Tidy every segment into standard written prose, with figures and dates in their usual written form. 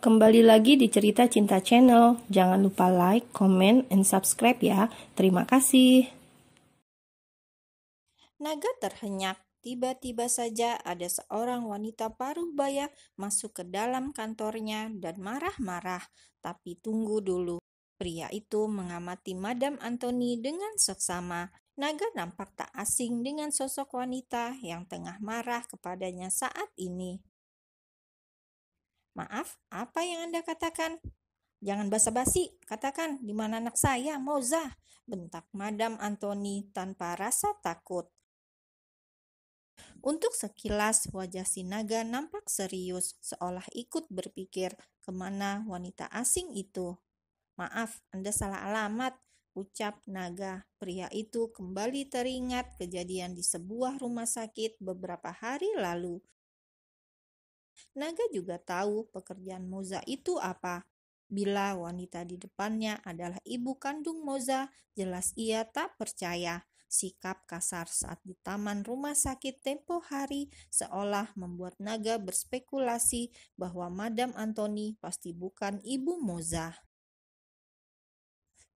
Kembali lagi di Cerita Cinta Channel. Jangan lupa like, comment, and subscribe ya. Terima kasih. Naga terhenyak. Tiba-tiba saja ada seorang wanita paruh baya masuk ke dalam kantornya dan marah-marah. Tapi tunggu dulu. Pria itu mengamati Madam Anthony dengan seksama. Naga nampak tak asing dengan sosok wanita yang tengah marah kepadanya saat ini. "Maaf, apa yang Anda katakan? Jangan basa-basi, katakan di mana anak saya, Moza," bentak Madam Anthony tanpa rasa takut. Untuk sekilas wajah si naga nampak serius, seolah ikut berpikir kemana wanita asing itu. "Maaf, Anda salah alamat," ucap naga. Pria itu kembali teringat kejadian di sebuah rumah sakit beberapa hari lalu. Naga juga tahu pekerjaan Moza itu apa. Bila wanita di depannya adalah ibu kandung Moza, jelas ia tak percaya. Sikap kasar saat di taman rumah sakit tempo hari seolah membuat Naga berspekulasi bahwa Madam Anthony pasti bukan ibu Moza.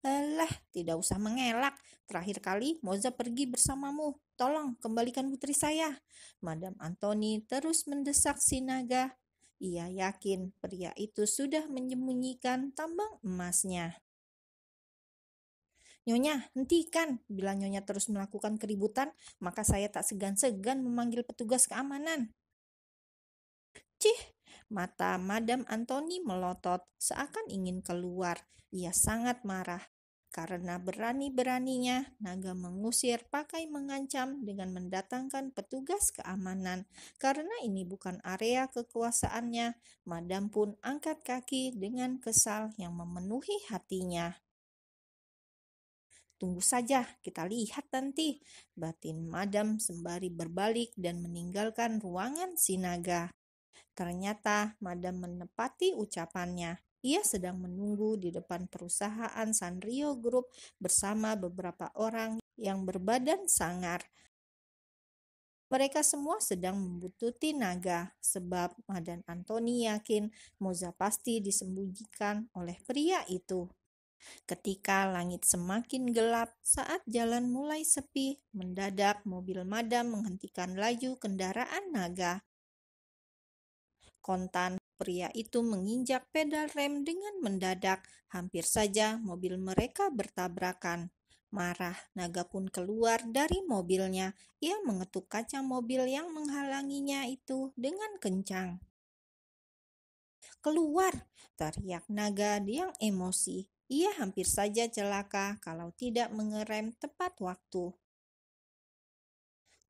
"Alah, tidak usah mengelak. Terakhir kali Moza pergi bersamamu. Tolong kembalikan putri saya." Madam Anthony terus mendesak si naga. Ia yakin pria itu sudah menyembunyikan tambang emasnya. "Nyonya, hentikan. Bila Nyonya terus melakukan keributan, maka saya tak segan-segan memanggil petugas keamanan." "Cih!" Mata Madam Anthony melotot seakan ingin keluar. Ia sangat marah. Karena berani-beraninya, naga mengusir pakai mengancam dengan mendatangkan petugas keamanan. Karena ini bukan area kekuasaannya, Madam pun angkat kaki dengan kesal yang memenuhi hatinya. "Tunggu saja, kita lihat nanti," batin Madam sembari berbalik dan meninggalkan ruangan si naga. Ternyata Madam menepati ucapannya. Ia sedang menunggu di depan perusahaan Sanrio Group bersama beberapa orang yang berbadan sangar. Mereka semua sedang membuntuti naga, sebab Madam Anthony yakin Moza pasti disembunyikan oleh pria itu. Ketika langit semakin gelap, saat jalan mulai sepi, mendadak mobil Madam menghentikan laju kendaraan naga. Kontan, pria itu menginjak pedal rem dengan mendadak. Hampir saja mobil mereka bertabrakan. Marah, naga pun keluar dari mobilnya. Ia mengetuk kaca mobil yang menghalanginya itu dengan kencang. "Keluar!" teriak naga yang emosi. Ia hampir saja celaka kalau tidak mengerem tepat waktu.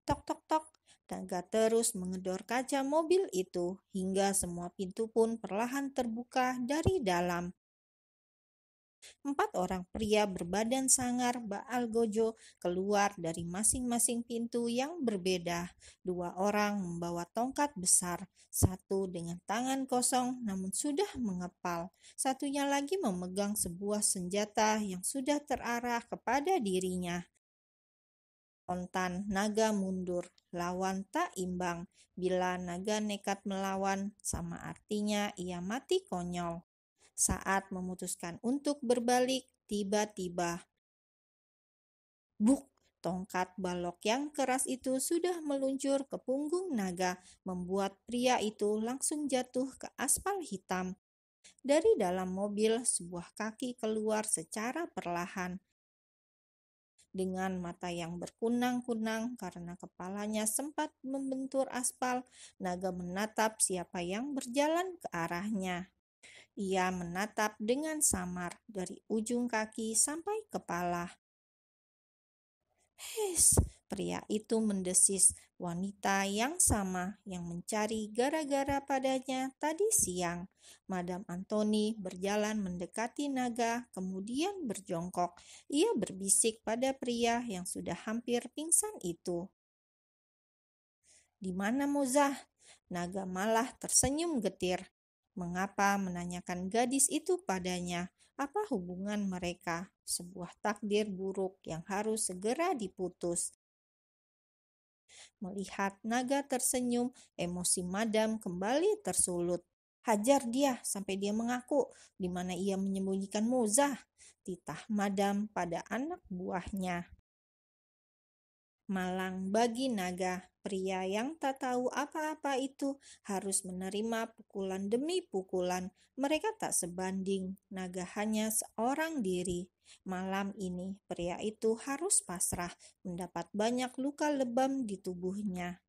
Tok tok tok, naga terus mengedor kaca mobil itu hingga semua pintu pun perlahan terbuka dari dalam. 4 orang pria berbadan sangar Baal Gojo keluar dari masing-masing pintu yang berbeda. 2 orang membawa tongkat besar, satu dengan tangan kosong namun sudah mengepal. Satunya lagi memegang sebuah senjata yang sudah terarah kepada dirinya. Spontan, naga mundur. Lawan tak imbang. Bila naga nekat melawan, sama artinya ia mati konyol. Saat memutuskan untuk berbalik, tiba-tiba buk! Tongkat balok yang keras itu sudah meluncur ke punggung naga, membuat pria itu langsung jatuh ke aspal hitam. Dari dalam mobil, sebuah kaki keluar secara perlahan. Dengan mata yang berkunang-kunang karena kepalanya sempat membentur aspal, naga menatap siapa yang berjalan ke arahnya. Ia menatap dengan samar dari ujung kaki sampai kepala. "Hes!" pria itu mendesis. Wanita yang sama yang mencari gara-gara padanya tadi siang. Madam Anthony berjalan mendekati naga, kemudian berjongkok. Ia berbisik pada pria yang sudah hampir pingsan itu. "Di mana Moza?" Naga malah tersenyum getir. Mengapa menanyakan gadis itu padanya? Apa hubungan mereka? Sebuah takdir buruk yang harus segera diputus. Melihat naga tersenyum, emosi Madam kembali tersulut. Hajar dia sampai dia mengaku di mana ia menyembunyikan Moza, titah Madam pada anak buahnya. Malang bagi naga, pria yang tak tahu apa-apa itu harus menerima pukulan demi pukulan. Mereka tak sebanding, naga hanya seorang diri. Malam ini, pria itu harus pasrah, mendapat banyak luka lebam di tubuhnya.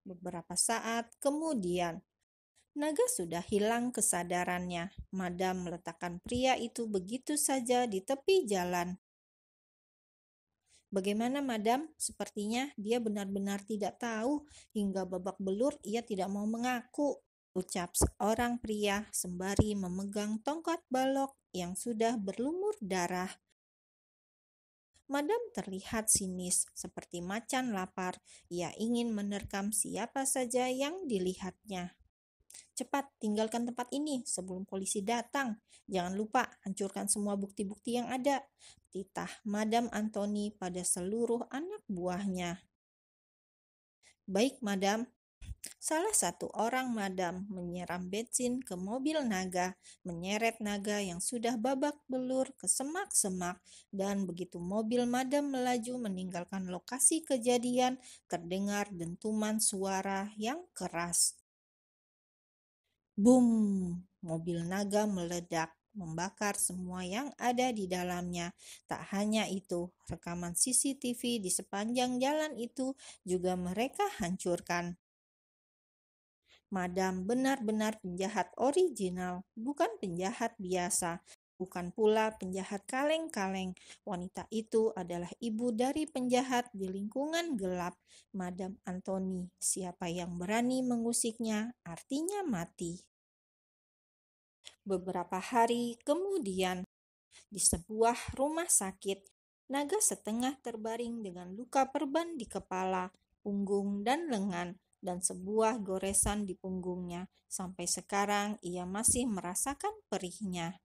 Beberapa saat kemudian, naga sudah hilang kesadarannya. Madam meletakkan pria itu begitu saja di tepi jalan. Bagaimana, Madam? Sepertinya dia benar-benar tidak tahu. Hingga babak belur ia tidak mau mengaku, ucap seorang pria sembari memegang tongkat balok yang sudah berlumur darah. Madam terlihat sinis, seperti macan lapar. Ia ingin menerkam siapa saja yang dilihatnya. Cepat, tinggalkan tempat ini sebelum polisi datang. Jangan lupa, hancurkan semua bukti-bukti yang ada, titah Madam Anthony pada seluruh anak buahnya. Baik, Madam. Salah satu orang Madam menyiram bensin ke mobil naga, menyeret naga yang sudah babak belur ke semak-semak, dan begitu mobil Madam melaju meninggalkan lokasi kejadian, terdengar dentuman suara yang keras. Boom! Mobil naga meledak, membakar semua yang ada di dalamnya. Tak hanya itu, rekaman CCTV di sepanjang jalan itu juga mereka hancurkan. Madam benar-benar penjahat original, bukan penjahat biasa. Bukan pula penjahat kaleng-kaleng. Wanita itu adalah ibu dari penjahat di lingkungan gelap, Madam Anthony. Siapa yang berani mengusiknya, artinya mati. Beberapa hari kemudian, di sebuah rumah sakit, naga setengah terbaring dengan luka perban di kepala, punggung, dan lengan, dan sebuah goresan di punggungnya. Sampai sekarang ia masih merasakan perihnya.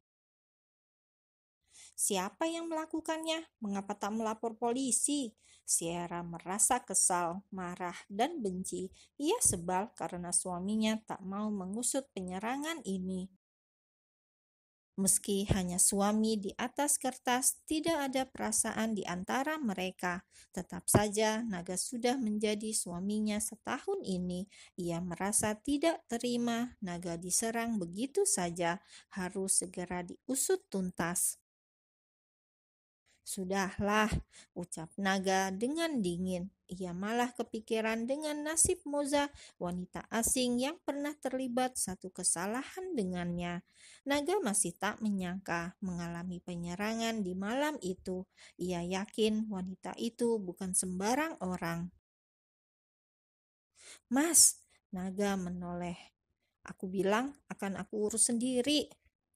Siapa yang melakukannya? Mengapa tak melapor polisi? Sierra merasa kesal, marah, dan benci. Ia sebal karena suaminya tak mau mengusut penyerangan ini. Meski hanya suami di atas kertas, tidak ada perasaan di antara mereka. Tetap saja, naga sudah menjadi suaminya setahun ini. Ia merasa tidak terima naga diserang begitu saja, harus segera diusut tuntas. Sudahlah, ucap naga dengan dingin. Ia malah kepikiran dengan nasib Moza, wanita asing yang pernah terlibat satu kesalahan dengannya. Naga masih tak menyangka mengalami penyerangan di malam itu. Ia yakin wanita itu bukan sembarang orang. Mas, naga menoleh. Aku bilang akan aku urus sendiri.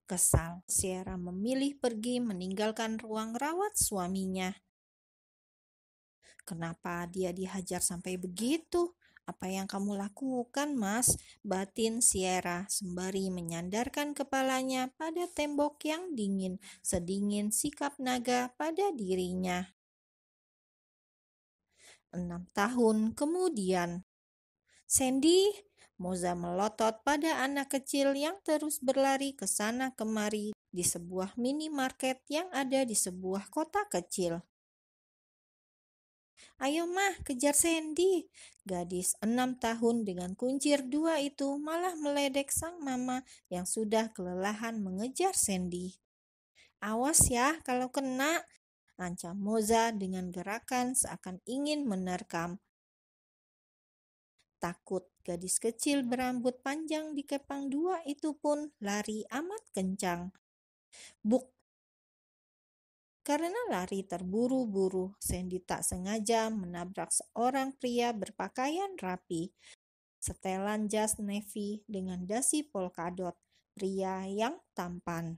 Kesal, Sierra memilih pergi meninggalkan ruang rawat suaminya. Kenapa dia dihajar sampai begitu? Apa yang kamu lakukan, Mas? Batin Sierra sembari menyandarkan kepalanya pada tembok yang dingin, sedingin sikap naga pada dirinya. 6 tahun kemudian, Sandy, Moza melotot pada anak kecil yang terus berlari ke sana kemari di sebuah minimarket yang ada di sebuah kota kecil. Ayo mah, kejar Sandy. Gadis 6 tahun dengan kuncir 2 itu malah meledek sang mama yang sudah kelelahan mengejar Sandy. Awas ya kalau kena, ancam Moza dengan gerakan seakan ingin menerkam. Takut, gadis kecil berambut panjang dikepang 2 itu pun lari amat kencang. Buk! Karena lari terburu-buru, Sandy tak sengaja menabrak seorang pria berpakaian rapi, setelan jas navy dengan dasi polkadot, pria yang tampan.